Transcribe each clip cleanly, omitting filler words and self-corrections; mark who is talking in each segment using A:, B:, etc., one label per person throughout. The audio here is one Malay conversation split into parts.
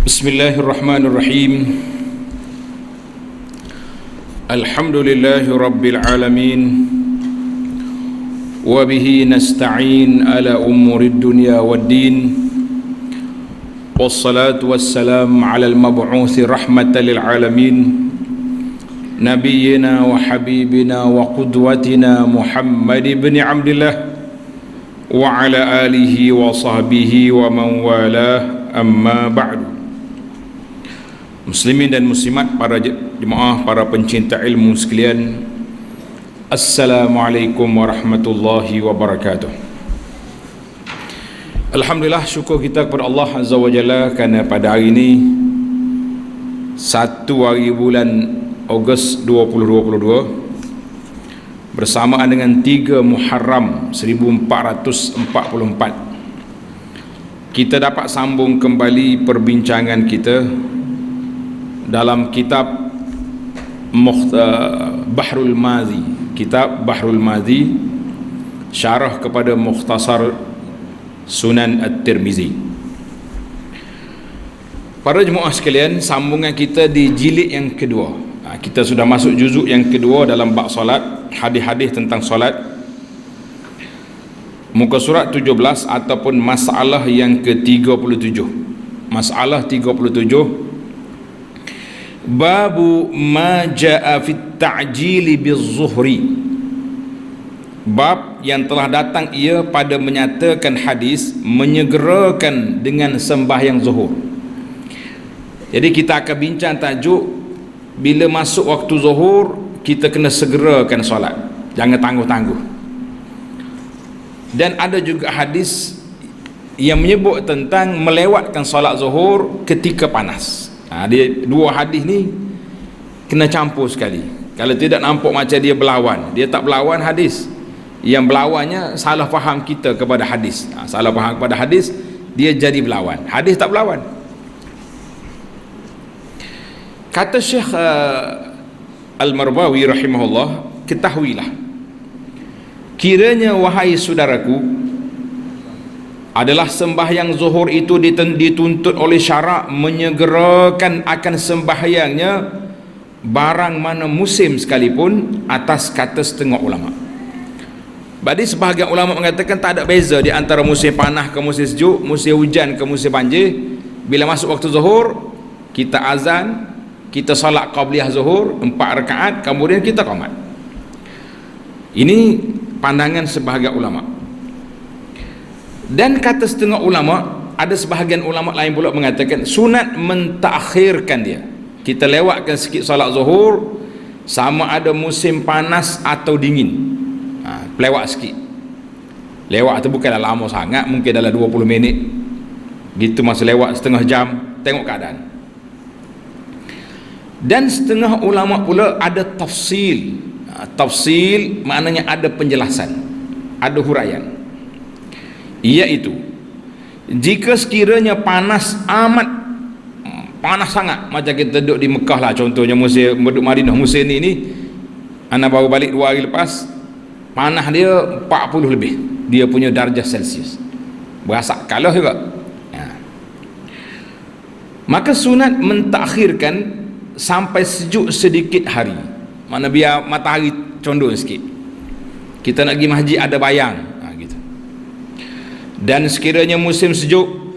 A: Bismillahirrahmanirrahim. Alhamdulillahi rabbil alamin. Wa bihi nasta'in ala umurid dunya waddin. Wassalatu wassalam ala al-mab'uthi rahmatan lil alamin. Nabiyyina wa habibina wa qudwatina Muhammad ibn Abdillah wa ala alihi wa sahbihi wa man walah, amma ba'du. Muslimin dan muslimat, para jemaah, para pencinta ilmu sekalian, Assalamualaikum warahmatullahi wabarakatuh. Alhamdulillah, syukur kita kepada Allah Azza wa Jalla kerana pada hari ini 1 hari bulan Ogos 2022 bersamaan dengan 3 Muharram 1444, kita dapat sambung kembali perbincangan kita dalam kitab Bahrul Madhi, kitab Bahrul Madhi, syarah kepada Mukhtasar Sunan At-Tirmizi. Para jemaah sekalian, sambungan kita di jilid yang kedua. Kita sudah masuk juzuk yang kedua dalam bab solat, hadis-hadis tentang solat, muka surat 17 ataupun masalah yang ke-37. Masalah 37, Babu ma ja'a fit ta'jili biz-zuhri. Bab yang telah datang ia pada menyatakan hadis menyegerakan dengan sembahyang zuhur. Jadi kita akan bincang tajuk, bila masuk waktu zuhur kita kena segerakan solat, jangan tangguh-tangguh. Dan ada juga hadis yang menyebut tentang melewatkan solat zuhur ketika panas. Dia dua hadis ni kena campur sekali. Kalau tidak nampak macam dia berlawan. Dia tak berlawan hadis. Yang berlawannya salah faham kita kepada hadis. Salah faham kepada hadis, dia jadi berlawan. Hadis tak berlawan. Kata Syekh Al-Marbawi rahimahullah, ketahuilah, kiranya wahai saudaraku, adalah sembahyang zuhur itu dituntut oleh syarak menyegerakan akan sembahyangnya barang mana musim sekalipun, atas kata setengah ulama. Jadi sebahagian ulama mengatakan tak ada beza di antara musim panas ke musim sejuk, musim hujan ke musim banjir. Bila masuk waktu zuhur, kita azan, kita salat qabliyah zuhur 4 rakaat, kemudian kita qamat. Ini pandangan sebahagian ulama. Dan kata setengah ulama, ada sebahagian ulama lain pula mengatakan sunat mentakhirkan dia. Kita lewatkan sikit solat zuhur, sama ada musim panas atau dingin. Lewat sikit. Lewat tu bukanlah lama sangat, mungkin dalam 20 minit. Gitu masa lewat setengah jam, tengok keadaan. Dan setengah ulama pula ada tafsil. Tafsil maknanya ada penjelasan, ada huraian. Iaitu, jika sekiranya panas amat, panas sangat, macam kita duduk di Mekah lah contohnya, musim duduk Madinah musim ni ana baru balik 2 hari lepas, panas dia 40 lebih, dia punya darjah Celsius, berasa kalah juga. Maka sunat mentakhirkan sampai sejuk sedikit hari, mana biar matahari condong sikit, kita nak pergi masjid ada bayang. Dan sekiranya musim sejuk,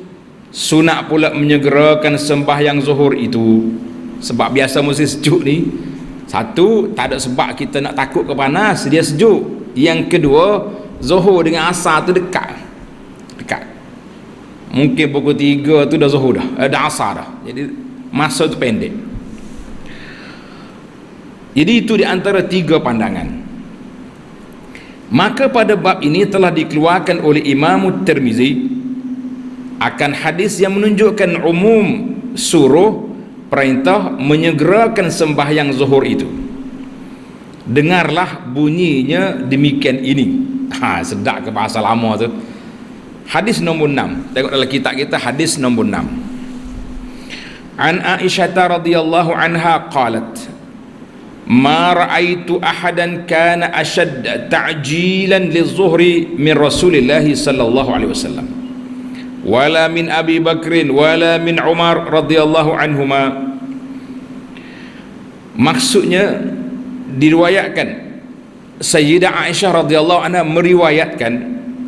A: sunat pula menyegerakan sembahyang zuhur itu. Sebab biasa musim sejuk ni, satu, tak ada sebab kita nak takut ke panas, dia sejuk. Yang kedua, zuhur dengan asar tu dekat. Mungkin pukul 3 tu dah zuhur dah, dah asar dah. Jadi masa tu pendek. Jadi itu di antara 3 pandangan. Maka pada bab ini telah dikeluarkan oleh Imam Tirmizi akan hadis yang menunjukkan umum suruh perintah menyegerakan sembahyang zuhur itu. Dengarlah bunyinya demikian ini. Sedap ke bahasa lama tu. Hadis nombor 6. Tengok dalam kitab kita, hadis nombor 6. An Aisyah radhiyallahu anha qalat, ma ra'aitu ahadan kana ashad ta'jilan lizuhri min Rasulillah sallallahu alaihi wasallam. wala min Abi Bakrin wala min Umar radhiyallahu anhuma. Maksudnya diriwayatkan Sayyidah Aisyah radhiyallahu anha meriwayatkan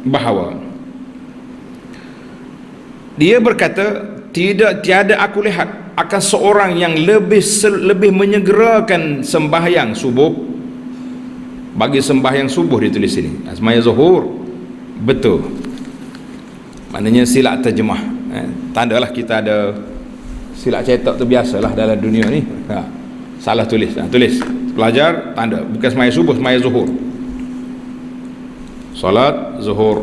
A: bahawa dia berkata, tiada aku lihat akan seorang yang lebih menyegerakan sembahyang subuh. Bagi sembahyang subuh ditulis sini, sembahyang zuhur betul, maknanya silap terjemah, tandalah kita ada silap cetak tu biasalah dalam dunia ni. Salah tulis, tulis pelajar tanda, bukan sembahyang subuh, sembahyang zuhur, solat zuhur.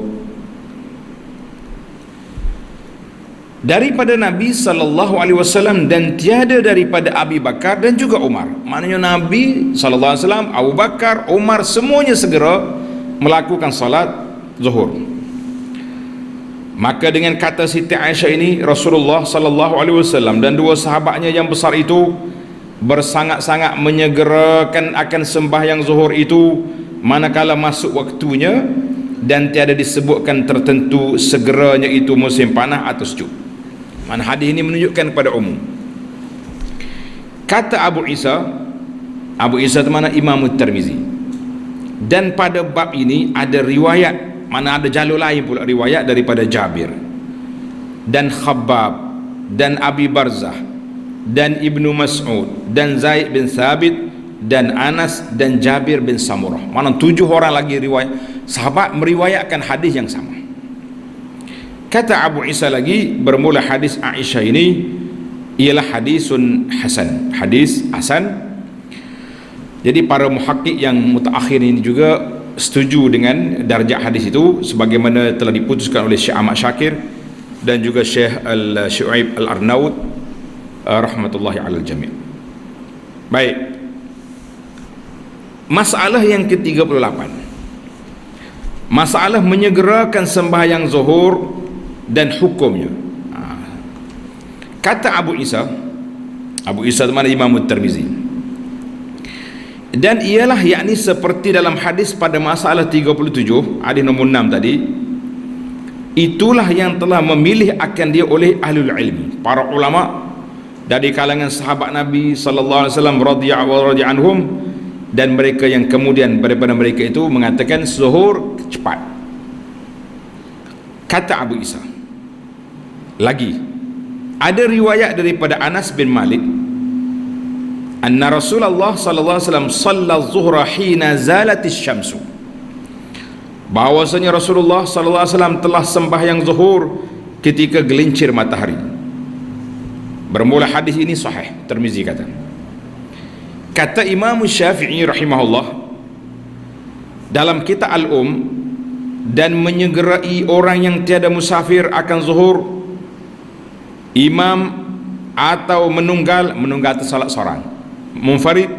A: Daripada Nabi SAW, dan tiada daripada Abi Bakar dan juga Umar. Maknanya Nabi SAW, Abu Bakar, Umar semuanya segera melakukan salat zuhur. Maka dengan kata Siti Aisyah ini, Rasulullah SAW dan dua sahabatnya yang besar itu bersangat-sangat menyegerakan akan sembahyang zuhur itu manakala masuk waktunya, dan tiada disebutkan tertentu segeranya itu musim panas atau sejuk. Mana hadis ini menunjukkan kepada umum. Kata Abu Isa itu mana Imam Tirmizi, dan pada bab ini ada riwayat, mana ada jalur lain pula riwayat daripada Jabir dan Khabbab dan Abi Barzah dan Ibnu Mas'ud dan Zaid bin Thabit dan Anas dan Jabir bin Samurah. Mana 7 orang lagi riwayat sahabat meriwayatkan hadis yang sama. Kata Abu Isa lagi, bermula hadis Aisyah ini ialah hadisun hasan, hadis hasan. Jadi para muhakkik yang mutaakhir ini juga setuju dengan darjah hadis itu, sebagaimana telah diputuskan oleh Syekh Ahmad Syakir dan juga Syekh Al-Syu'aib Al-Arnaud rahmatullahi alal jami'. Baik, masalah yang ke-38, masalah menyegerakan sembahyang zuhur dan hukumnya. Kata Abu Isa itu mana Imam Tirmizi, dan ialah yakni seperti dalam hadis pada masalah 37, hadis nombor 6 tadi, itulah yang telah memilih akan dia oleh ahlul ilmi, para ulama dari kalangan sahabat Nabi sallallahu alaihi wasallam radhiyallahu anhum, dan mereka yang kemudian daripada mereka itu mengatakan zuhur cepat. Kata Abu Isa lagi, ada riwayat daripada Anas bin Malik, anna Rasulullah sallallahu alaihi wasallam shalla zuhra hina zalatis syamsu, bahwasanya Rasulullah sallallahu alaihi wasallam telah sembahyang zuhur ketika gelincir matahari. Bermula hadis ini sahih, Tirmizi kata. Kata Imam Syafi'i rahimahullah dalam kitab Al-Um, dan menyegerai orang yang tiada musafir akan zuhur, imam atau menunggal itu salat seorang munfarid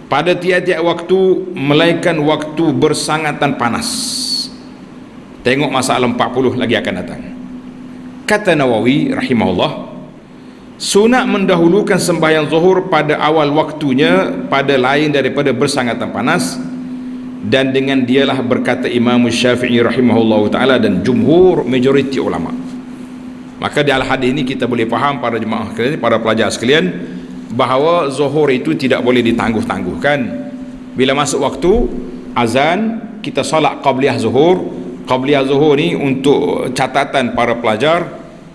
A: pada tiap-tiap waktu melainkan waktu bersangatan panas. Tengok masalah 40 lagi akan datang. Kata Nawawi rahimahullah, sunat mendahulukan sembahyang zuhur pada awal waktunya pada lain daripada bersangatan panas, dan dengan dialah berkata Imam Syafi'i rahimahullah ta'ala dan jumhur majoriti ulama. Maka di al-hadis ini kita boleh faham para jemaah sekalian, para pelajar sekalian, bahawa zuhur itu tidak boleh ditangguh-tangguhkan. Bila masuk waktu azan, kita solat qabliyah zuhur. Qabliyah zuhur ni untuk catatan para pelajar,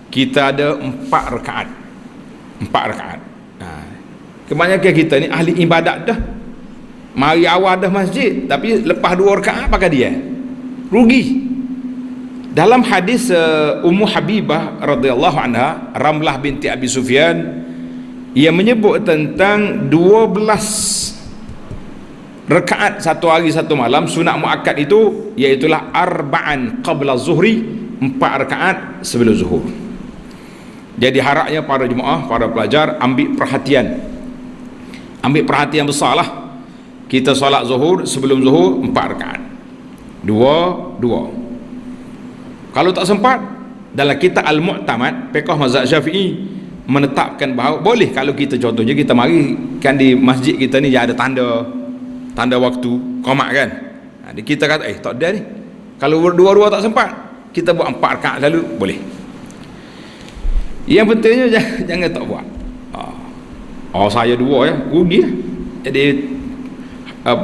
A: kita ada 4 rakaat. Kebanyakan kita ni ahli ibadat dah, mari awal dah masjid, tapi lepas 2 rakaat pakai dia rugi. Dalam hadis Ummu Habibah radhiyallahu anha, Ramlah binti Abi Sufyan, ia menyebut tentang 12 rakaat satu hari satu malam sunat muakkad itu, iaitulah arba'an qabla zuhri, 4 rakaat sebelum zuhur. Jadi harapnya para jemaah, para pelajar ambil perhatian besarlah. Kita solat zuhur, sebelum zuhur 4 rakaat, 2. Kalau tak sempat, dalam kitab Al-Mu'tamad fiqh mazhab Syafi'i menetapkan bahawa boleh kalau kita contohnya kita mari kan di masjid kita ni ada tanda waktu qomat kan. Kita kata tak ada ni. Kalau dua-dua tak sempat, kita buat 4 rakaat lalu boleh. Yang pentingnya jangan tak buat. Saya 2 ya, rugi lah. Jadi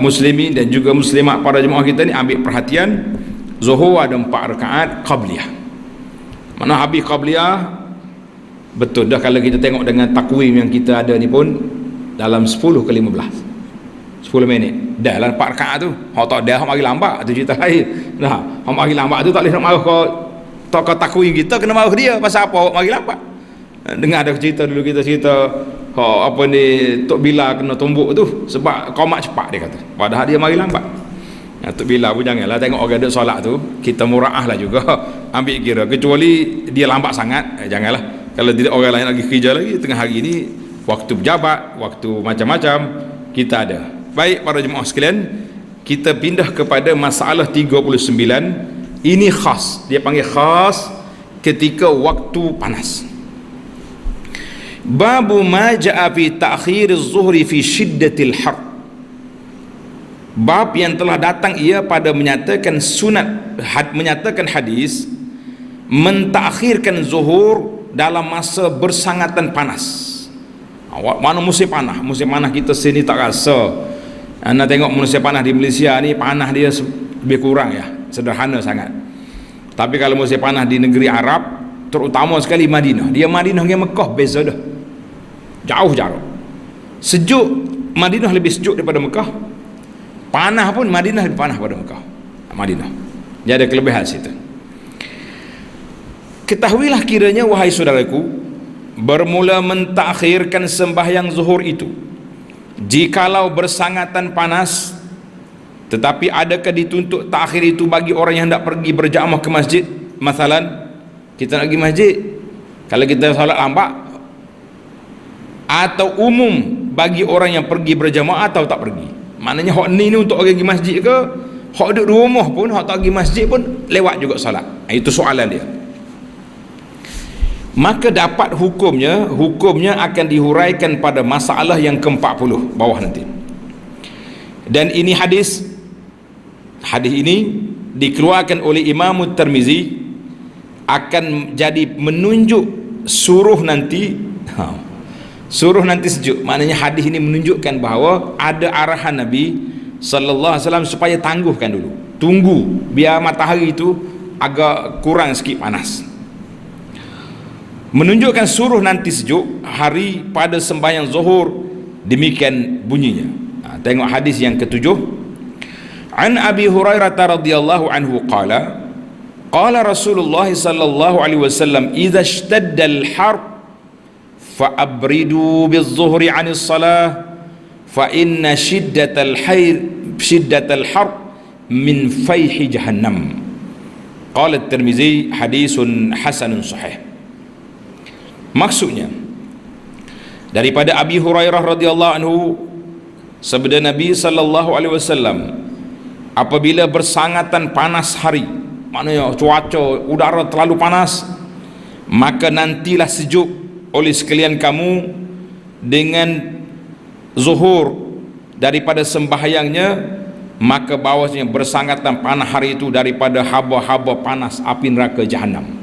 A: muslimin dan juga muslimat para jemaah kita ni ambil perhatian, zuhur ada 4 rakaat qabliyah. Mana habis qabliyah betul dah. Kalau kita tengok dengan takwim yang kita ada ni pun dalam 10 ke 15 10 minit dah lah 4 rakaat tu. Hak tak dah, hak mari lambat tu cerita lain. Nah, hak mari lambat tu tak boleh nak marah kau takwim kita, kena marah dia pasal apa hak mari lambat. Dengar ada cerita dulu, kita cerita apa ni, Tok Bila kena tumbuk tu sebab qomat cepat dia kata, padahal dia mari lambat. Tok Bila pun janganlah tengok orang duk solat tu, kita muraah lah juga ambil kira, kecuali dia lambat sangat, janganlah. Kalau tidak orang lain lagi kerja lagi tengah hari ni, waktu berjabat, waktu macam-macam kita ada. Baik para jemaah sekalian, kita pindah kepada masalah 39. Ini khas, dia panggil khas ketika waktu panas. Babu ma ja'a fi ta'khir az-zuhri fi shiddatil har. Bab yang telah datang ia pada menyatakan sunat, menyatakan hadis mentakhirkan zuhur dalam masa bersangatan panas. Mana musim panas? Musim panas kita sini tak rasa. Anda tengok musim panas di Malaysia ni, panas dia lebih kurang ya, sederhana sangat. Tapi kalau musim panas di negeri Arab, terutama sekali Madinah, dia Madinah dengan Mekah beza dah, jauh jarak. Sejuk Madinah lebih sejuk daripada Mekah, panas pun Madinah lebih panas daripada Mekah. Madinah dia ada kelebihan situ. Ketahuilah kiranya wahai saudaraku, bermula mentakhirkan sembahyang zuhur itu jikalau bersangatan panas, tetapi adakah dituntut takhir itu bagi orang yang hendak pergi berjamaah ke masjid? Masalan, kita nak pergi masjid, kalau kita solat lambat, atau umum bagi orang yang pergi berjamaah atau tak pergi. Maknanya hak ni untuk orang pergi masjid ke, hak duduk di rumah pun, hak tak pergi masjid pun lewat juga solat. Itu soalan dia. Maka dapat hukumnya akan dihuraikan pada masalah yang ke-40 bawah nanti. Dan ini hadis ini dikeluarkan oleh Imam Tirmizi, akan jadi menunjuk suruh nanti sejuk. Maknanya hadis ini menunjukkan bahawa ada arahan Nabi sallallahu alaihi wasallam supaya tangguhkan dulu, tunggu biar matahari itu agak kurang sikit panas. Menunjukkan suruh nanti sejuk hari pada sembahyang zuhur, demikian bunyinya. Tengok hadis yang ke-7. An Abi Hurairah radhiyallahu anhu qala Rasulullah sallallahu alaihi wasallam idza ishtadda al-har fa abridu biz-zuhri 'anis salah fa inna shiddatal har min fayhi jahannam. Qala at-Tirmizi hadisun hasanun sahih. Maksudnya daripada Abi Hurairah radhiyallahu anhu, sabda Nabi sallallahu alaihi wasallam, apabila bersangatan panas hari, maknanya cuaca udara terlalu panas, maka nantilah sejuk oleh sekalian kamu dengan zuhur daripada sembahyangnya, maka bahawasanya bersangatan panas hari itu daripada haba-haba panas api neraka Jahannam.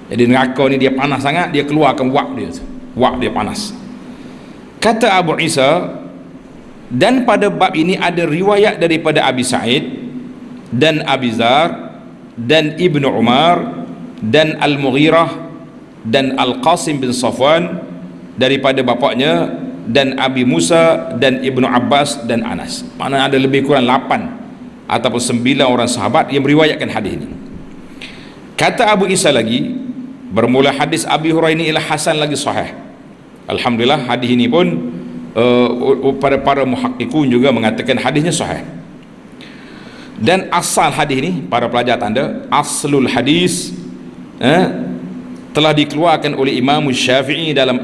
A: Jadi neraka ni dia panas sangat, dia keluarkan wak dia panas. Kata Abu Isa, dan pada bab ini ada riwayat daripada Abi Sa'id dan Abi Zar dan Ibnu Umar dan Al-Mughirah dan Al-Qasim bin Safwan daripada bapaknya, dan Abi Musa dan Ibnu Abbas dan Anas. Maknanya ada lebih kurang 8 ataupun 9 orang sahabat yang meriwayatkan hadis ini. Kata Abu Isa lagi, bermula hadis Abi Hurairah ini ialah hasan lagi sahih. Alhamdulillah, hadis ini pun para muhaqqiqun juga mengatakan hadisnya sahih. Dan asal hadis ini, para pelajar tanda, aslul hadis telah dikeluarkan oleh Imam Syafi'i dalam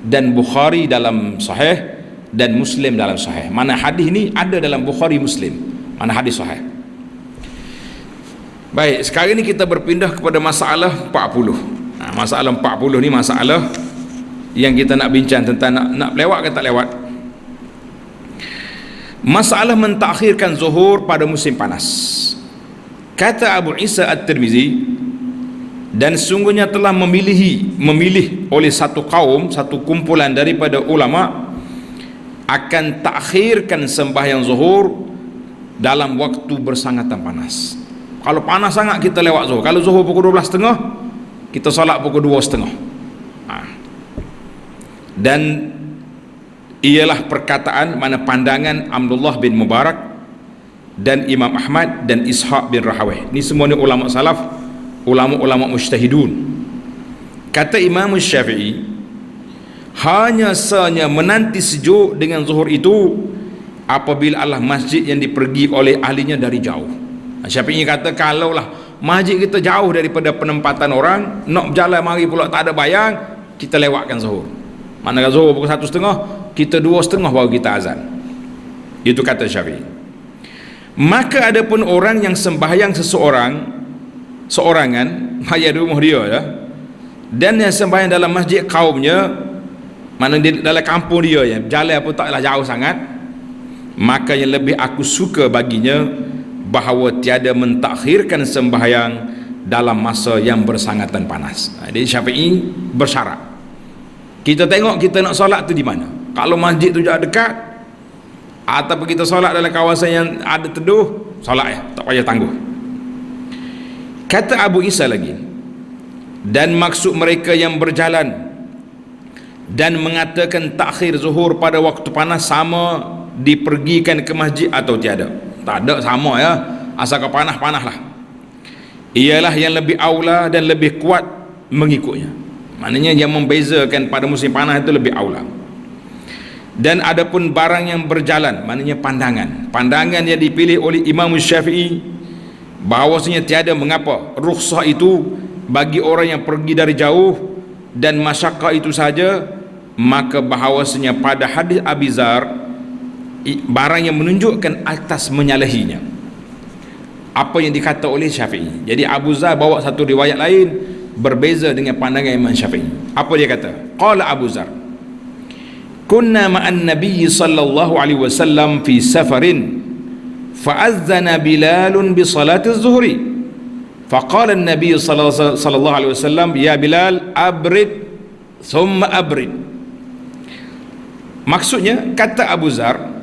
A: dan Bukhari dalam sahih, dan Muslim dalam sahih. Mana hadis ini ada dalam Bukhari, Muslim, mana hadis sahih. Baik, sekarang ini kita berpindah kepada masalah 40. Masalah 40 ni masalah yang kita nak bincang tentang nak lewat ke tak lewat. Masalah mentakhirkan zuhur pada musim panas. Kata Abu Isa At-Tirmizi, dan sungguhnya telah memilih oleh satu kaum, satu kumpulan daripada ulama akan takhirkan sembahyang zuhur dalam waktu bersangatan panas. Kalau panas sangat kita lewat zuhur. Kalau zuhur pukul 12.30, kita solat pukul 2.30. Dan ialah perkataan mana pandangan Abdullah bin Mubarak dan Imam Ahmad dan Ishaq bin Rahawih. Ini semua ni ulama salaf, ulama-ulama mujtahidun. Kata Imam Syafi'i, hanya sahaja menanti sejuk dengan zuhur itu apabila adalah masjid yang dipergi oleh ahlinya dari jauh. Syafi'i kata, kalaulah masjid kita jauh daripada penempatan orang, nak berjalan mari pula tak ada bayang, kita lewatkan zuhur. Manakala zuhur pukul 1.30, kita 2.30 baru kita azan. Itu kata Syafi'i. Maka ada pun orang yang sembahyang seorangan hanya di rumah dia ya, dan yang sembahyang dalam masjid kaumnya, mana di dalam kampung dia ya, jalan pun taklah jauh sangat, maka yang lebih aku suka baginya bahawa tiada mentakhirkan sembahyang dalam masa yang bersangatan panas. Jadi Syafi'i bersyarat, kita tengok kita nak solat tu di mana. Kalau masjid tu dekat, ataupun kita solat dalam kawasan yang ada teduh, solat ya, tak payah tangguh. Kata Abu Isa lagi, dan maksud mereka yang berjalan dan mengatakan takhir zuhur pada waktu panas sama dipergikan ke masjid atau tiada. Tak ada, sama ya, asalkan panas-panas lah. Ialah yang lebih aula dan lebih kuat mengikutnya. Maknanya yang membezakan pada musim panas itu lebih aula. Dan adapun barang yang berjalan, maknanya pandangan yang dipilih oleh Imam Syafi'i bahawasanya tiada mengapa rukhsah itu bagi orang yang pergi dari jauh dan masyakkah itu saja, maka bahawasanya pada hadis Abi Zar barang yang menunjukkan atas menyalahinya apa yang dikata oleh Syafi'i. Jadi Abu Zar bawa satu riwayat lain berbeza dengan pandangan Imam Syafi'i. Apa dia kata? Qala Abu Zar, kunna ma'an Nabi sallallahu alaihi wasallam fi safarin fa'azzana Bilalun bi salati az-zuhri faqala an-nabi sallallahu alaihi wasallam ya Bilal abrid thumma abrid. Maksudnya, kata Abu Zar,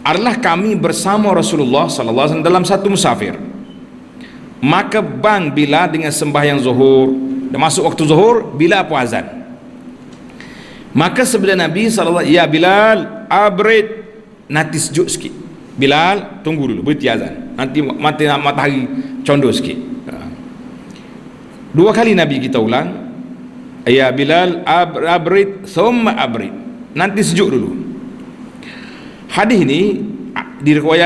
A: adalah kami bersama Rasulullah sallallahu alaihi wasallam dalam satu musafir, maka bang Bilal dengan sembahyang zuhur, dan masuk waktu zuhur Bilal pun azan. Maka sebelum Nabi SAW, ya Bilal abrid, nanti sejuk sikit. Bilal tunggu dulu, berhenti azan, nanti matahari condor sikit. Dua kali Nabi kita ulang, ya Bilal abrid thumma abrid, nanti sejuk dulu. Hadis ini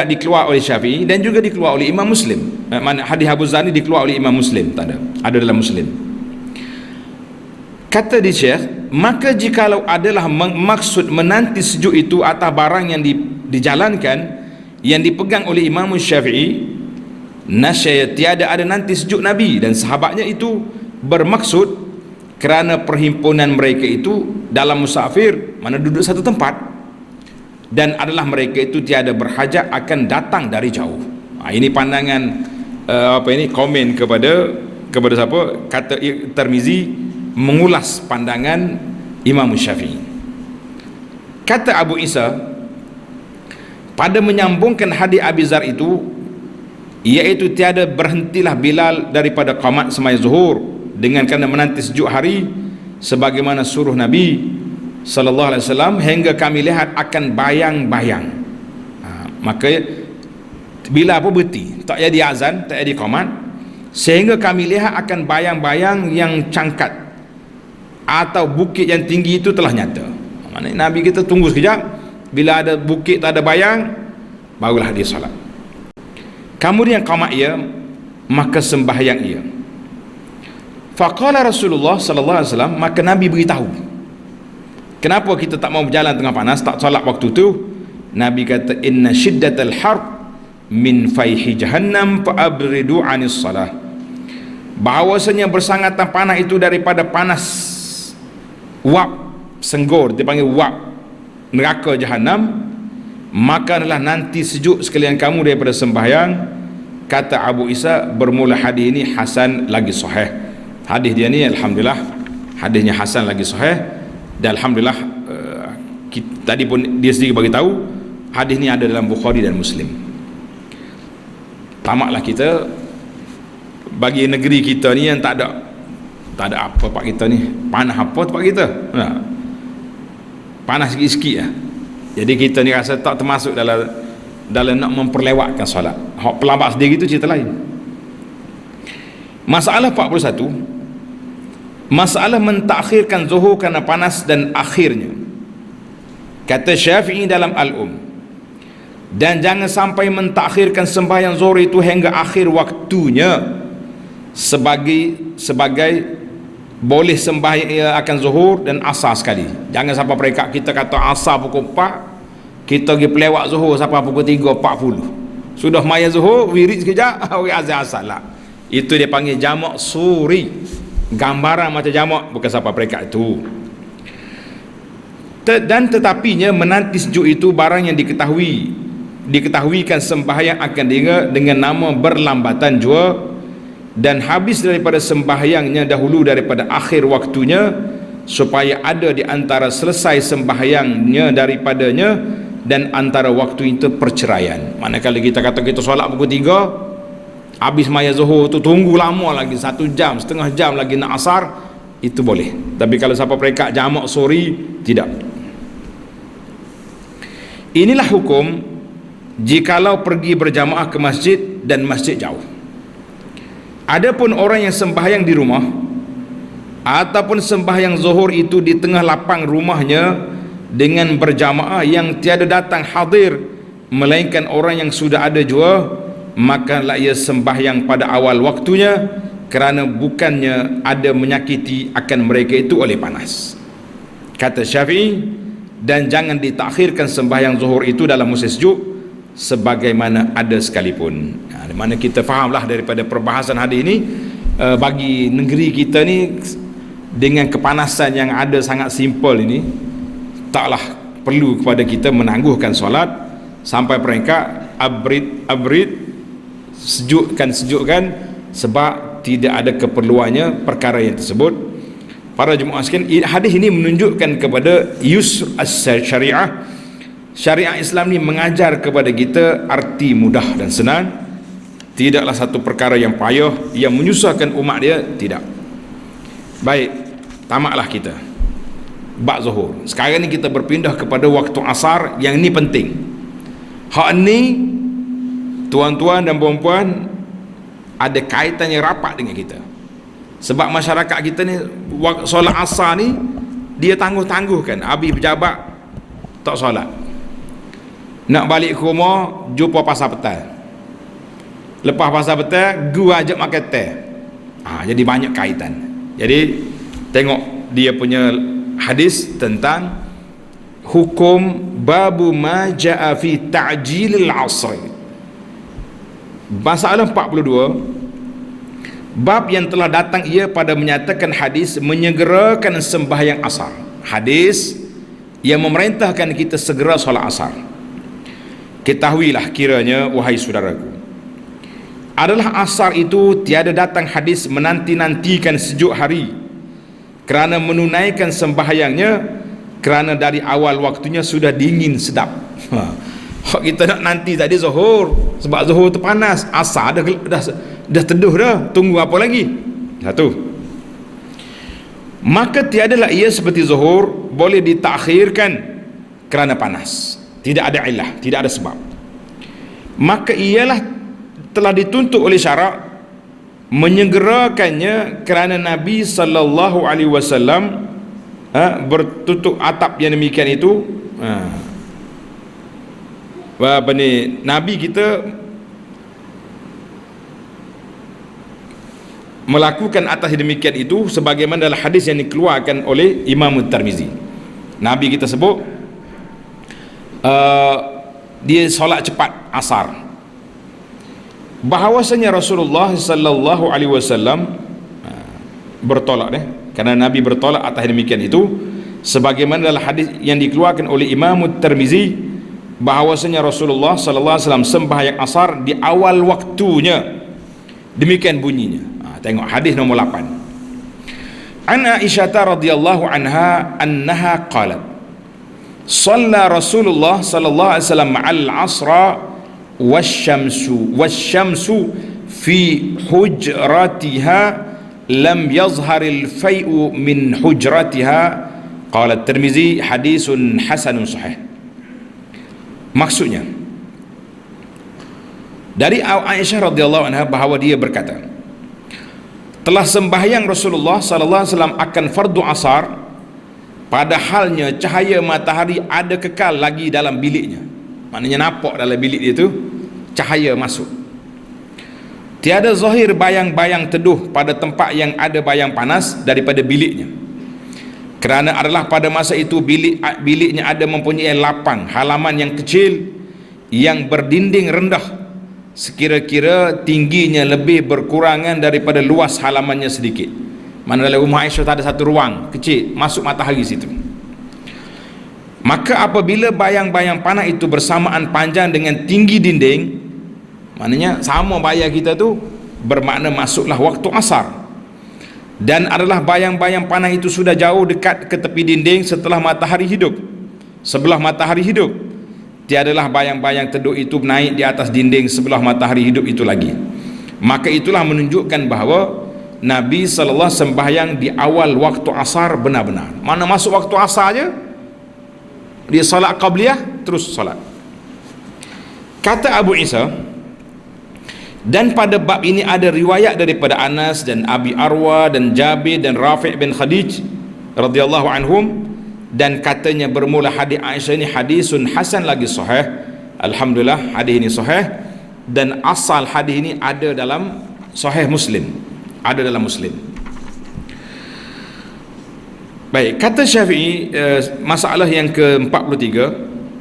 A: dikeluar oleh Syafi'i dan juga dikeluar oleh Imam Muslim. Hadis Abu Zar ini dikeluar oleh Imam Muslim, tak ada dalam Muslim. Kata di Syekh, maka jikalau adalah maksud menanti sejuk itu atas barang yang dijalankan yang dipegang oleh Imam Syafi'i, nasyaya tiada ada nanti sejuk Nabi dan sahabatnya itu bermaksud kerana perhimpunan mereka itu dalam musafir, mana duduk satu tempat, dan adalah mereka itu tiada berhajat akan datang dari jauh. Ini pandangan komen kepada siapa? Kata Tirmizi mengulas pandangan Imam Syafi'i. Kata Abu Isa, pada menyambungkan hadis Abi Zar itu, iaitu tiada berhentilah Bilal daripada qamat sembahyang zuhur dengan kerana menanti sejuk hari sebagaimana suruh Nabi sallallahu alaihi wasallam, hingga kami lihat akan bayang-bayang. Maka bila apa berhenti, tak jadi azan, tak jadi qamat, sehingga kami lihat akan bayang-bayang yang cangkat atau bukit yang tinggi itu telah nyata. Maknanya Nabi kita tunggu sekejap, bila ada bukit tak ada bayang, barulah dia salat. Kemudian qamat ia, maka sembahyang ia. Faqala Rasulullah sallallahu alaihi wasallam, maka Nabi beritahu kenapa kita tak mau berjalan tengah panas, tak solat waktu tu. Nabi kata, inna shiddatal harb min fayhi jahannam fa'abridu anis salah. Bahawasanya bersangatan panas itu daripada panas wap senggor, dipanggil wap neraka jahannam, maka adalah nanti sejuk sekalian kamu daripada sembahyang, kata Abu Isa, bermula hadis ini hasan lagi sahih. Hadis dia ni alhamdulillah hadisnya hasan lagi sahih, dan alhamdulillah tadi pun dia sendiri bagi tahu hadis ni ada dalam Bukhari dan Muslim. Tamaklah kita bagi negeri kita ni yang tak ada apa pak kita ni, panas apa tempat kita, panas sikit-sikit lah. Jadi kita ni rasa tak termasuk dalam nak memperlewatkan solat. Hak pelabak sendiri tu cerita lain. Masalah 41, masalah mentakhirkan zuhur kerana panas dan akhirnya. Kata Syafi'i dalam Al-Um, dan jangan sampai mentakhirkan sembahyang zuhur itu hingga akhir waktunya, sebagai boleh sembahyang akan zuhur dan asar sekali. Jangan sampai mereka kita kata asar pukul 4, kita pergi pelewat zuhur sampai pukul 3.40. Sudah maya zuhur, wirid sekejap, azan asar lah. Itu dia panggil jamak suri, gambaran macam jamak, bukan sampai mereka itu. Dan tetapinya menanti sejuk itu barang yang diketahuikan sembahyang akan dengan nama berlambatan jua, dan habis daripada sembahyangnya dahulu daripada akhir waktunya, supaya ada di antara selesai sembahyangnya daripadanya dan antara waktu itu perceraian. Manakala kita kata kita solat pukul 3, habis maya zuhur tu tunggu lama lagi 1 jam, setengah jam lagi nak asar, itu boleh. Tapi kalau siapa mereka jamak suri, tidak. Inilah hukum jikalau pergi berjamaah ke masjid dan masjid jauh. Adapun orang yang sembahyang di rumah ataupun sembahyang zuhur itu di tengah lapang rumahnya dengan berjamaah yang tiada datang hadir melainkan orang yang sudah ada jua, maka lah ia sembahyang pada awal waktunya, kerana bukannya ada menyakiti akan mereka itu oleh panas. Kata Syafi'i, dan jangan ditakhirkan sembahyang zuhur itu dalam musim sejuk sebagaimana ada sekalipun. Di mana kita fahamlah daripada perbahasan hadis ini, bagi negeri kita ni dengan kepanasan yang ada sangat simple ini, taklah perlu kepada kita menangguhkan solat sampai peringkat abrid sejukkan, sebab tidak ada keperluannya perkara yang tersebut. Para jemaah sekalian, hadis ini menunjukkan kepada yusr as-syariah. Syariat Islam ni mengajar kepada kita arti mudah dan senang. Tidaklah satu perkara yang payah, yang menyusahkan umat dia, tidak. Baik, tamaklah kita bab zuhur. Sekarang ni kita berpindah kepada waktu asar, yang ni penting. Hak ni tuan-tuan dan puan-puan ada kaitan yang rapat dengan kita. Sebab masyarakat kita ni solat asar ni dia tangguh-tangguhkan. Habis pejabat tak solat, nak balik ke rumah jumpa pasar petang, lepas pasar petang gua ajak makan teh. Jadi banyak kaitan. Jadi tengok dia punya hadis tentang hukum babu ma jaa fi ta'jilil asr. Masalah 42, bab yang telah datang ia pada menyatakan hadis menyegerakan sembahyang asar. Hadis yang memerintahkan kita segera solat asar. Ketahuilah kiranya wahai saudaraku, adalah asar itu tiada datang hadis menanti-nantikan sejuk hari kerana menunaikan sembahyangnya, kerana dari awal waktunya sudah dingin sedap. Kita nak nanti tadi zuhur, sebab zuhur tu panas, asar dah teduh dah, tunggu apa lagi? Satu. Maka tiadalah ia seperti zuhur boleh ditakhirkan kerana panas, tidak ada illah, tidak ada sebab. Maka ialah telah dituntut oleh syarak menyegerakannya, kerana Nabi sallallahu alaihi wasallam bertutup atap yang demikian itu. Nabi kita melakukan atas demikian itu sebagaimana dalam hadis yang dikeluarkan oleh Imam Tirmizi. Nabi kita sebut dia solat cepat asar, bahawasanya Rasulullah sallallahu alaihi wasallam bertolak kerana Nabi bertolak atas demikian itu sebagaimana dalam hadis yang dikeluarkan oleh Imam Tirmizi bahawasanya Rasulullah sallallahu alaihi wasallam sembahyang asar di awal waktunya, demikian bunyinya. Tengok hadis nombor 8. An Aisyah radhiyallahu anha annaha qalat shalla Rasulullah sallallahu alaihi wasallam ma'al asra wasyamsu fi hujratiha lam yazharil fai'u min hujratiha. Qala Tirmizi hadisun hasanun sahih. Maksudnya dari Aisyah radhiyallahu anha bahawa dia berkata, telah sembahyang Rasulullah sallallahu alaihi wasallam akan fardu asar padahalnya cahaya matahari ada kekal lagi dalam biliknya. Maknanya nampak dalam bilik dia tu cahaya masuk. Tiada zahir bayang-bayang teduh pada tempat yang ada bayang panas daripada biliknya. Kerana adalah pada masa itu biliknya ada mempunyai lapang halaman yang kecil yang berdinding rendah, sekira-kira tingginya lebih berkurangan daripada luas halamannya sedikit. Mana dalam rumah Aisyah tak ada satu ruang kecil, masuk matahari situ. Maka apabila bayang-bayang panas itu bersamaan panjang dengan tinggi dinding, maknanya sama bayang kita tu, bermakna masuklah waktu asar. Dan adalah bayang-bayang panas itu sudah jauh dekat ke tepi dinding setelah matahari hidup. Sebelah matahari hidup, tiadalah bayang-bayang teduh itu naik di atas dinding sebelah matahari hidup itu lagi. Maka itulah menunjukkan bahawa Nabi sallallahu alaihi wasallam sembahyang di awal waktu asar benar-benar. Mana masuk waktu asar aja, dia salat qabliyah terus salat. Kata Abu Isa, dan pada bab ini ada riwayat daripada Anas dan Abi Arwa dan Jabir dan Rafi' bin Khadij radhiyallahu anhum, dan katanya bermula hadis Aisyah ini hadisun hasan lagi sahih. Alhamdulillah hadis ini sahih, dan asal hadis ini ada dalam sahih Muslim, ada dalam Muslim. Baik, kata Syafi'i, masalah yang ke-43,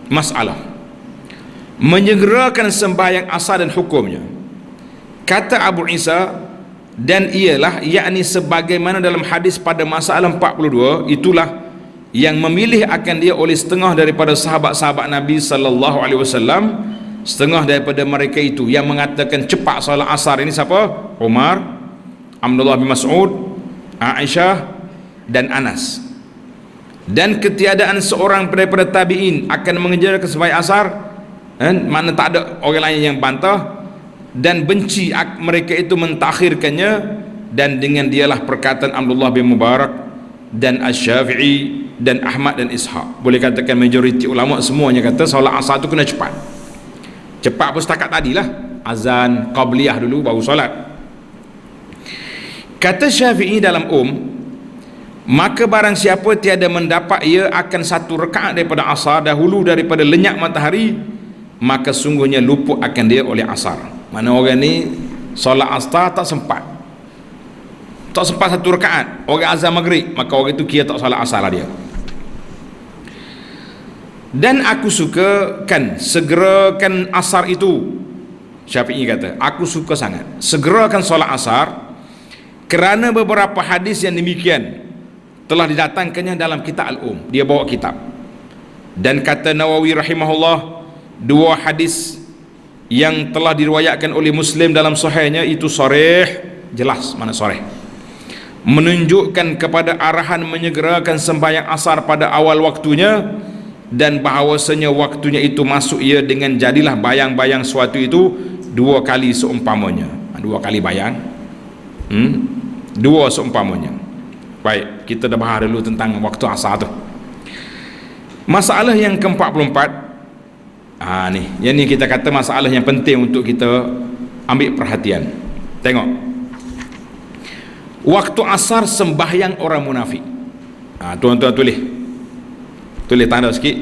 A: masalah menyegerakan sembahyang asar dan hukumnya. Kata Abu Isa, dan ialah yakni sebagaimana dalam hadis pada masalah 42, itulah yang memilih akan dia oleh setengah daripada sahabat-sahabat Nabi sallallahu alaihi wasallam. Setengah daripada mereka itu yang mengatakan cepat solat asar ini siapa? Umar, Abdullah bin Mas'ud, Aisyah dan Anas. Dan ketiadaan seorang daripada tabi'in akan mengejar ke sembahyang asar, mana tak ada orang lain yang bantah, dan benci mereka itu mentakhirkannya, dan dengan dialah perkataan Abdullah bin Mubarak dan Asy-Syafi'i dan Ahmad dan Ishaq. Boleh katakan majoriti ulama semuanya kata solat asar tu kena cepat. Cepat pun setakat tadilah, azan qabliyah dulu baru solat. Kata Syafi'i dalam maka barang siapa tiada mendapat ia akan satu rakaat daripada asar dahulu daripada lenyap matahari, maka sungguhnya luput akan dia oleh asar. Mana orang ni solat asar tak sempat satu rakaat, orang azan maghrib, maka orang itu kira tak solat asar lah dia. Dan aku sukakan segerakan asar itu, Syafi'i kata, aku suka sangat segerakan solat asar, kerana beberapa hadis yang demikian telah didatangkannya dalam kitab dia bawa kitab. Dan kata Nawawi rahimahullah, dua hadis yang telah diriwayatkan oleh Muslim dalam sahihnya itu sharih, jelas, mana sharih, menunjukkan kepada arahan menyegerakan sembahyang asar pada awal waktunya, dan bahawasanya waktunya itu masuk ia dengan jadilah bayang-bayang suatu itu dua kali seumpamanya. Dua kali bayang, dua seumpamanya. Baik, kita dah bahas dulu tentang waktu asar tu. Masalah yang ke-44, ni, yang ni kita kata masalah yang penting untuk kita ambil perhatian. Tengok, waktu asar sembahyang orang munafik. Tuan-tuan tulis tanda sikit,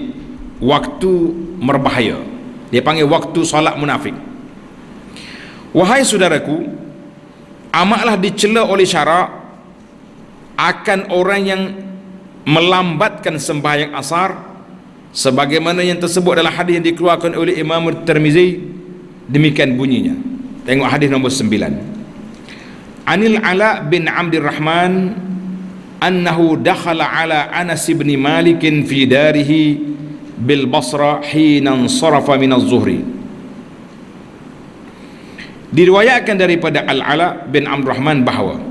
A: waktu merbahaya, dia panggil waktu solat munafik. Wahai saudaraku, amatlah dicela oleh syarak akan orang yang melambatkan sembahyang asar, sebagaimana yang tersebut dalam hadis yang dikeluarkan oleh Imam Tirmizi. Demikian bunyinya. Tengok hadis nombor 9. Anil Ala bin Abdurrahman annahu dakhala ala Anas bin Malik fi darihi bil Basra hina sarafa min az-zuhri. Diriwayatkan daripada Al-Ala bin Amr Rahman bahawa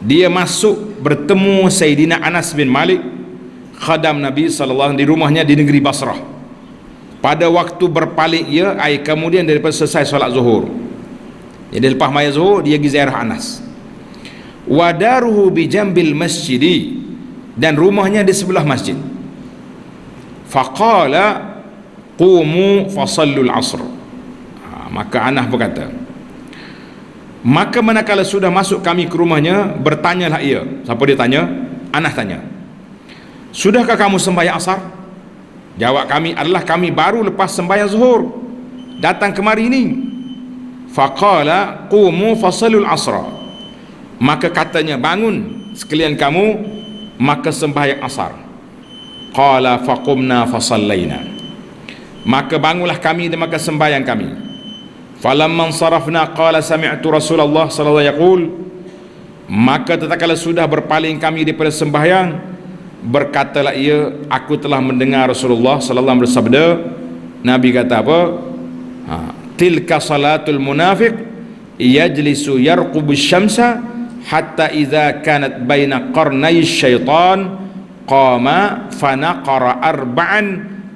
A: dia masuk bertemu Sayyidina Anas bin Malik, khadam Nabi sallallahu di rumahnya di negeri Basrah. Pada waktu berpaling ia, kemudian daripada selesai solat zuhur. Jadi lepas maya zuhur dia pergi ziarah Anas. Wadaruhu bi jambil masjidi, dan rumahnya di sebelah masjid. Faqala qumu fasallul asr. Maka Anas berkata, maka manakala sudah masuk kami ke rumahnya, bertanyalah ia. Siapa dia tanya? Anas tanya, sudahkah kamu sembahyang asar? Jawab kami, adalah kami baru lepas sembahyang zuhur datang kemari ini. Faqala qumu fasallul asra. Maka katanya, bangun sekalian kamu maka sembahyang asar. Qala faqumna fasallaina. Maka bangunlah kami dan maka sembahyang kami. Falamman sarafna qala sami'tu Rasulullah sallallahu alaihi wasallam. Maka tatkala sudah berpaling kami daripada sembahyang, berkatalah ia, aku telah mendengar Rasulullah sallallahu alaihi wasallam bersabda. Nabi kata apa? Tilka salatul munafiq yajlisu yarqubu syamsa hatta idza kanat baina qarnay syaitan qama fanaqara arba'an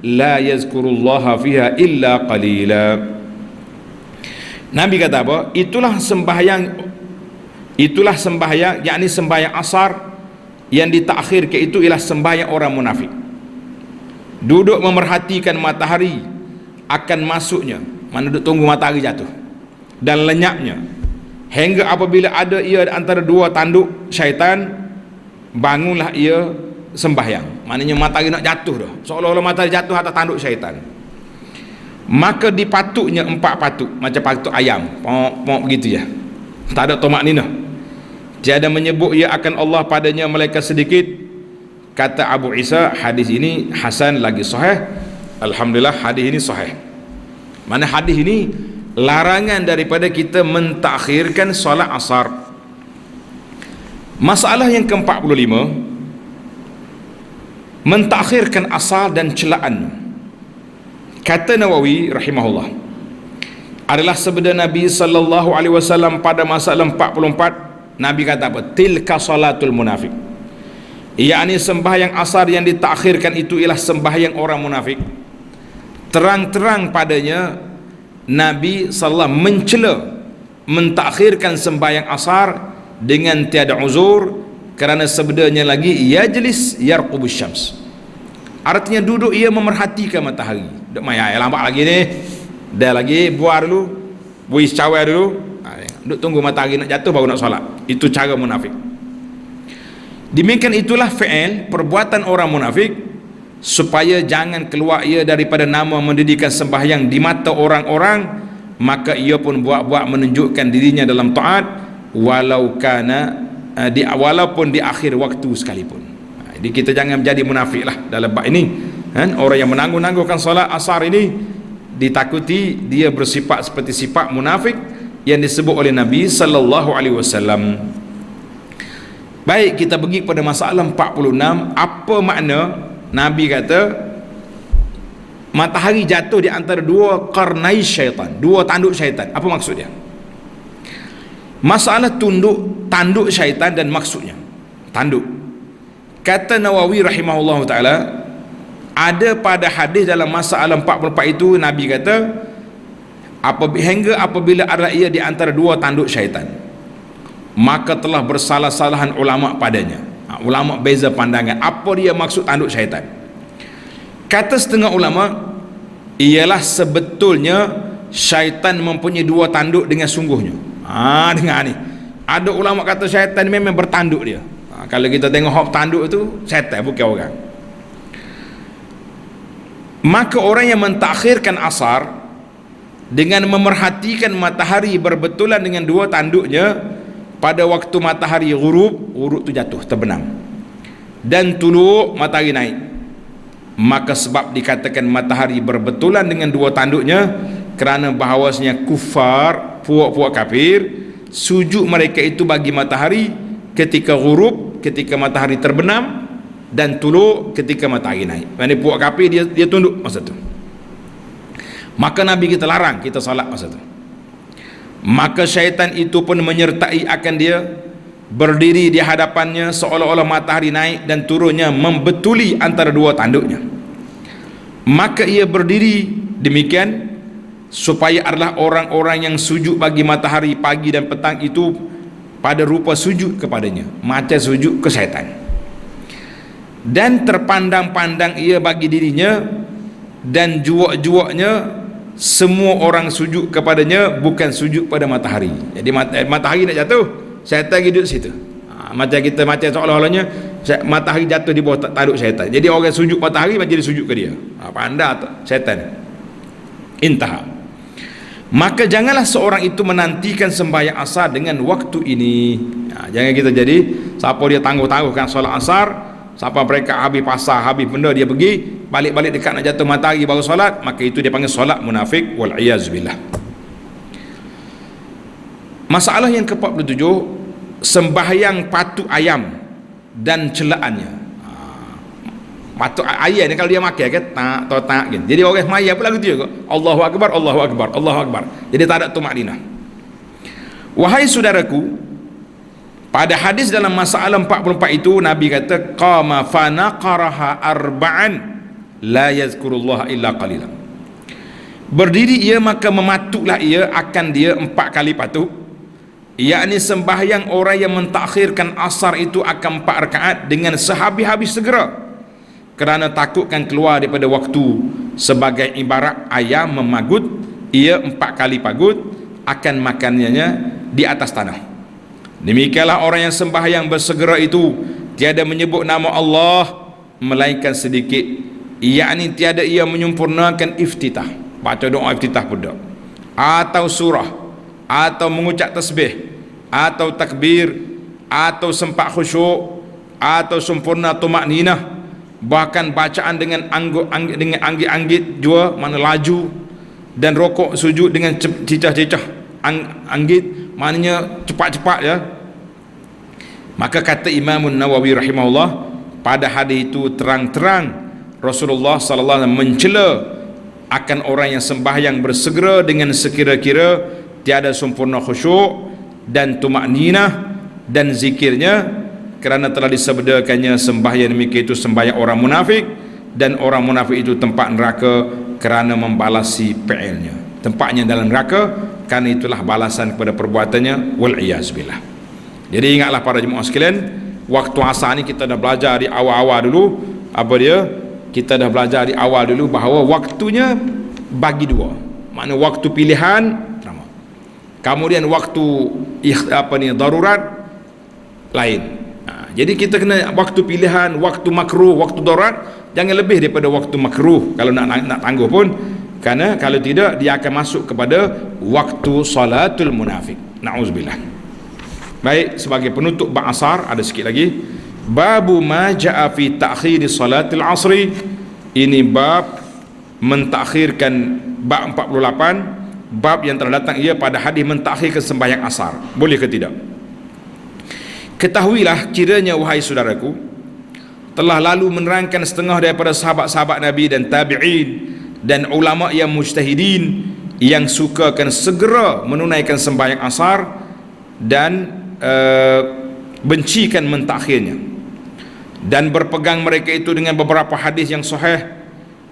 A: la yazkurullaha fiha illa qalila. Nabi kata apa? Itulah sembahyang, yakni sembahyang asar yang ditakhirkan itu ialah sembahyang orang munafik. Duduk memerhatikan matahari akan masuknya, mana duduk tunggu matahari jatuh, dan lenyapnya, hingga apabila ada ia antara dua tanduk syaitan, bangunlah ia sembahyang. Maknanya matahari nak jatuh dah, seolah-olah matahari jatuh atas tanduk syaitan. Maka dipatuknya 4 patuk, macam patuk ayam, pok begitu ya, tak ada tomak nina. Tiada menyebut ia akan Allah padanya malaikat sedikit. Kata Abu Isa, hadis ini hasan lagi sahih. Alhamdulillah, hadis ini sahih. Mana hadis ini larangan daripada kita mentakhirkan solat asar. Masalah yang ke-45, mentakhirkan asar dan celaan. Kata Nawawi rahimahullah, adalah sabda Nabi sallallahu alaihi wasallam pada masalah 44. Nabi kata apa? Tilka salatul munafiq, yakni sembahyang asar yang ditakhirkan itu ialah sembahyang orang munafik. Terang-terang padanya Nabi sallallahu mencela mentakhirkan sembahyang asar dengan tiada uzur, kerana sabdanya lagi yajlis yarqubus syams, artinya duduk ia memerhatikan matahari. Duk maya lambat lagi ni, dah lagi buar dulu, buis cawer dulu, duk tunggu matahari nak jatuh baru nak solat. Itu cara munafik. Demikian itulah fi'il, perbuatan orang munafik, supaya jangan keluar ia daripada nama mendirikan sembahyang di mata orang-orang, maka ia pun buat-buat menunjukkan dirinya dalam taat, walaupun di akhir waktu sekalipun. Jadi kita jangan menjadi munafik lah dalam bab ini. Orang yang menangguh-nangguhkan solat asar ini ditakuti dia bersifat seperti sifat munafik yang disebut oleh Nabi sallallahu alaihi wasallam. Baik, kita pergi pada masalah 46. Apa makna Nabi kata matahari jatuh di antara dua qarnai syaitan, dua tanduk syaitan? Apa maksud dia? Masalah tanduk syaitan dan maksudnya tanduk. Kata Nawawi rahimahullah ta'ala, ada pada hadis dalam masalah 44 itu Nabi kata hingga apabila ada ia di antara dua tanduk syaitan, maka telah bersalah-salahan ulama padanya. Ulama beza pandangan apa dia maksud tanduk syaitan. Kata setengah ulama, ialah sebetulnya syaitan mempunyai dua tanduk dengan sungguhnya. Dengar ni, ada ulama kata syaitan memang bertanduk dia. Kalau kita tengok hok tanduk itu syaitan, bukan orang. Maka orang yang mentakhirkan asar dengan memerhatikan matahari berbetulan dengan dua tanduknya pada waktu matahari ghurub tu jatuh, terbenam, dan tulu matahari naik, maka sebab dikatakan matahari berbetulan dengan dua tanduknya kerana bahawasanya kufar, puak-puak kafir, sujud mereka itu bagi matahari ketika ghurub, ketika matahari terbenam, dan tunduk ketika matahari naik. Maksudnya puak kafir dia tunduk masa tu. Maka Nabi kita larang kita solat masa tu. Maka syaitan itu pun menyertai akan dia, berdiri di hadapannya seolah-olah matahari naik dan turunnya membetuli antara dua tanduknya. Maka ia berdiri demikian supaya adalah orang-orang yang sujud bagi matahari pagi dan petang itu pada rupa sujud kepadanya, macam sujud ke syaitan. Dan terpandang-pandang ia bagi dirinya dan juak-juaknya semua orang sujud kepadanya, bukan sujud pada matahari. Jadi matahari nak jatuh, syaitan duduk situ. Macam kita macam seolah-olahnya matahari jatuh di bawah tanduk syaitan. Jadi orang sujud matahari macam dia sujud ke dia. Pandang syaitan. Intah. Maka janganlah seorang itu menantikan sembahyang asar dengan waktu ini. Jangan kita jadi siapa dia tangguh-tangguhkan solat asar, siapa mereka habis pasar, habis benda dia pergi, balik-balik dekat nak jatuh matahari baru solat, maka itu dia panggil solat munafik, wal iyaz billah. Masalah yang ke-47, sembahyang patuk ayam dan celaannya. Patuk ayam ni kalau dia makan kan tak kan. Jadi orang semaya pula gitu juga. Allahu akbar, Allahu akbar, Allahu akbar. Jadi tak ada tumakninah. Wahai saudaraku, pada hadis dalam masalah 44 itu Nabi kata qama fa naqaraha arba'an la yazkurullah illa qalila. Berdiri ia maka mematuklah ia akan dia 4 kali patuk, yakni sembahyang orang yang mentakhirkan asar itu akan 4 rakaat dengan sehabis-habis segera, kerana takutkan keluar daripada waktu. Sebagai ibarat ayam memagut, ia 4 kali pagut akan makanannya di atas tanah. Demikianlah orang yang sembahyang bersegera itu tiada menyebut nama Allah melainkan sedikit, yakni tiada ia menyempurnakan iftitah, baca doa iftitah pun tak, atau surah, atau mengucap tasbih, atau takbir, atau sempat khusyuk, atau sempurna tumakninah, bahkan bacaan dengan anggit-anggit jua, mana laju, dan rokok sujud dengan cicah-cicah anggit, maknanya cepat-cepat ya. Maka kata Imam Nawawi rahimahullah, pada hadis itu terang-terang Rasulullah sallallahu alaihi wasallam mencela akan orang yang sembahyang bersegera dengan sekira-kira tiada sempurna khusyuk dan tumakninah dan zikirnya, kerana telah disabdakannya sembahyang demikian itu sembahyang orang munafik, dan orang munafik itu tempat neraka kerana membalasi fi'ilnya, tempatnya dalam neraka, kerana itulah balasan kepada perbuatannya, wal iyaz billah. Jadi ingatlah para jemaah sekalian, waktu asar ni kita dah belajar di awal-awal dulu, apa dia, kita dah belajar di awal dulu bahawa waktunya bagi dua, makna waktu pilihan, kemudian waktu darurat lain. Jadi kita kena waktu pilihan, waktu makruh, waktu darurat, jangan lebih daripada waktu makruh kalau nak tangguh pun, kerana kalau tidak dia akan masuk kepada waktu salatul munafik. Na'udzubillah. Baik, sebagai penutup bab asar ada sikit lagi, babu ma ja'a fi ta'khiri salatil asri. Ini bab mentakhirkan, bab 48, bab yang telah datang ia pada hadis mentakhirkan sembahyang asar, boleh ke tidak? Ketahuilah kiranya wahai saudaraku, telah lalu menerangkan setengah daripada sahabat-sahabat Nabi dan tabi'in dan ulama yang mujtahidin yang sukakan segera menunaikan sembahyang asar dan bencikan mentakhirnya, dan berpegang mereka itu dengan beberapa hadis yang sahih.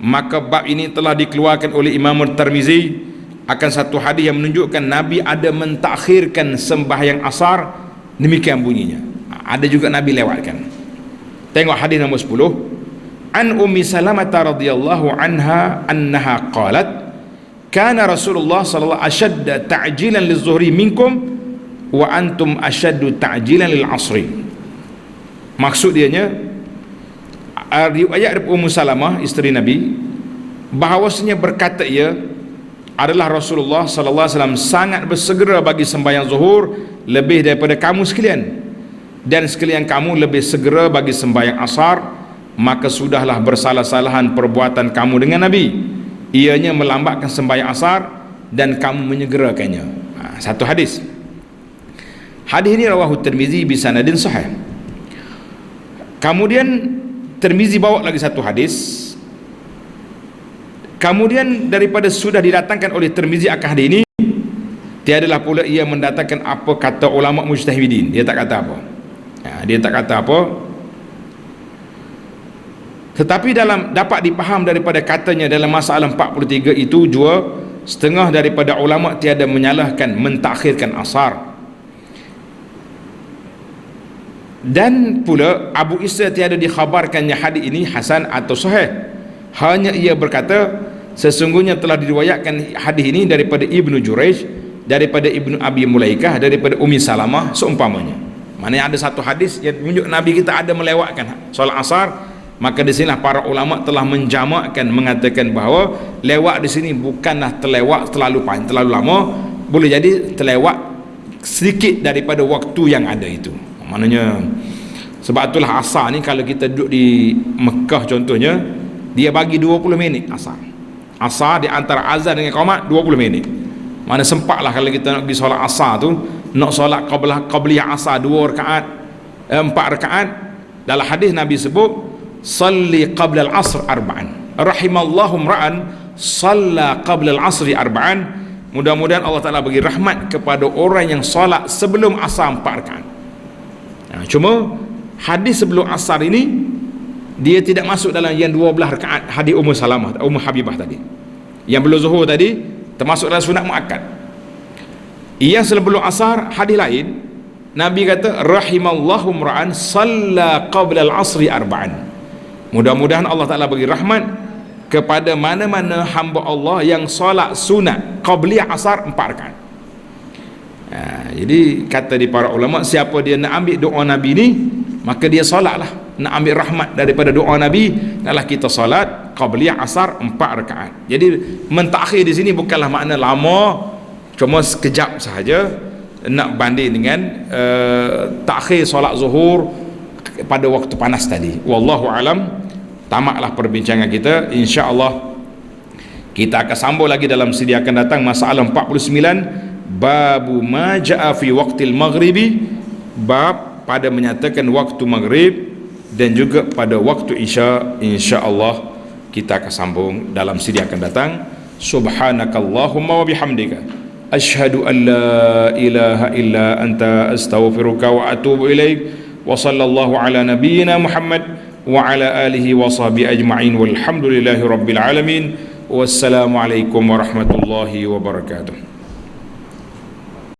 A: Maka bab ini telah dikeluarkan oleh Imam Tirmizi akan satu hadis yang menunjukkan Nabi ada mentakhirkan sembahyang asar, demikian bunyinya. Ada juga Nabi lewatkan. Tengok hadis nombor 10. An Ummi Salamah radhiyallahu anha annaha qalat kana Rasulullah sallallahu alaihi wasallam ashadda ta'jilan liz-zuhri minkum wa antum ashaddu ta'jilan lil-'asri. Maksud dianya, riwayat Ummu Salamah isteri Nabi, bahawasanya berkata ia adalah Rasulullah sallallahu alaihi wasallam sangat bersegera bagi sembahyang zuhur lebih daripada kamu sekalian, dan sekalian kamu lebih segera bagi sembahyang asar, maka sudahlah bersalah-salahan perbuatan kamu dengan Nabi, ianya melambatkan sembahyang asar dan kamu menyegerakannya. Satu hadis. Hadis ini rawahu Tirmizi bi sanadin sahih. Kemudian Tirmizi bawa lagi satu hadis. Kemudian daripada sudah didatangkan oleh Tirmizi akan hadis ini, tiadalah pula ia mendatangkan apa kata ulama mujtahidin. Dia tak kata apa. Dia tak kata apa. Tetapi dapat dipaham daripada katanya dalam masalah 43 itu juga, setengah daripada ulama tiada menyalahkan mentakhirkan asar. Dan pula Abu Isa tiada dikhabarkannya hadis ini hasan atau sahih. Hanya ia berkata, sesungguhnya telah diriwayatkan hadis ini daripada Ibnu Jurayj, daripada Ibnu Abi Mulaikah, daripada Ummi Salamah seumpamanya. Maknanya ada satu hadis yang menunjuk Nabi kita ada melewatkan solat asar. Maka di sinilah para ulama telah menjamakkan, mengatakan bahawa lewat di sini bukanlah terlewat terlalu panjang, terlalu lama, boleh jadi terlewat sedikit daripada waktu yang ada itu. Maknanya sebab itulah asar ni kalau kita duduk di Mekah contohnya, dia bagi 20 minit asar. Asar di antara azan dengan qamat 20 minit. Mana sempatlah kalau kita nak pergi solat asar tu, nak solat qabliyah asar 2 rakaat, 4 rakaat. Dalam hadis Nabi sebut, salli qabla al-asr arba'an. Rahimallahu ra'an salla qabla al-asri arba'an. Mudah-mudahan Allah Ta'ala bagi rahmat kepada orang yang solat sebelum asar 4 rakaat. Cuma hadis sebelum asar ini dia tidak masuk dalam yang 12 rakaat hadis Ummu Salamah, Ummu Habibah tadi. Yang belum zuhur tadi termasuk dalam sunat muakkad. Yang sebelum asar hadis lain Nabi kata rahimallahu ra'an salla qabla al-asri arba'an. Mudah-mudahan Allah Ta'ala bagi rahmat kepada mana-mana hamba Allah yang solat sunat qabliyah asar 4 rakaat. Jadi kata di para ulama, siapa dia nak ambil doa Nabi ni, maka dia solatlah, nak ambil rahmat daripada doa Nabi, adalah kita solat qabliyah asar 4 rakaat. Jadi mentakhir di sini bukanlah makna lama, cuma sekejap sahaja, nak banding dengan takhir solat zuhur pada waktu panas tadi. Wallahu alam. Tamatlah perbincangan kita. Insya-Allah kita akan sambung lagi dalam sidi akan datang masalah 49, babu ma jaa fi waqtil maghribi, bab pada menyatakan waktu maghrib dan juga pada waktu isya. Insya-Allah kita akan sambung dalam sidi akan datang. Subhanakallahumma wa bihamdika asyhadu an la ilaha illa anta astaghfiruka wa atubu ilaik. Wa sallallahu ala nabiyyina Muhammad wa ala alihi wa sahbihi ajma'in walhamdulillahi rabbil alamin. Wassalamu alaikum warahmatullahi wabarakatuh.